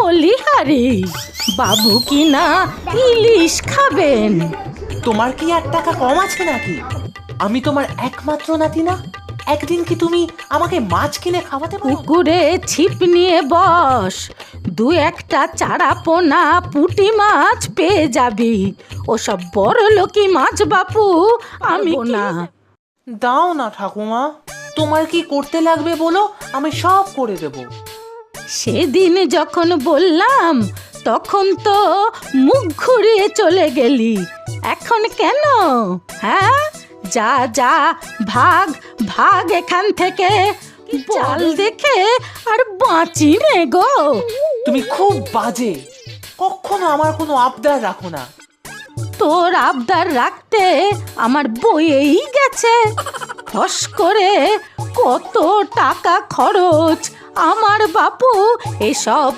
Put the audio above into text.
বলিহারি বাবু কি না ইলিশ খাবেন। তোমার কি 1 টাকা কম আছে নাকি? আমি তোমার একমাত্র নাতি না? একদিন কি তুমি আমাকে মাছ কিনে খাওয়াতে পারো? পুকুরে ছিপ নিয়ে বস, 2-1টা চারা পোনা পুঁটি মাছ পেয়ে যাবি। ওসব বড় লোকি মাছ বাপু আমি না। দাও না ঠাকুমা, তোমার কি করতে লাগবে বলো, আমি সব করে দেব। সেদিন যখন বললাম তখন তো মুখ ঘুরিয়ে চলে গেলি, এখন কেন? হ্যাঁ, যা যা, ভাগ ভাগ এখান থেকে। জাল দেখে আর বাঁচি নে গো। তুমি খুব বাজে, কখনো আমার কোনো আবদার রাখো না। তোর আবদার রাখতে আমার বইয়েই গেছে। ফস করে কত টাকা খরচ আমার বাপু এসব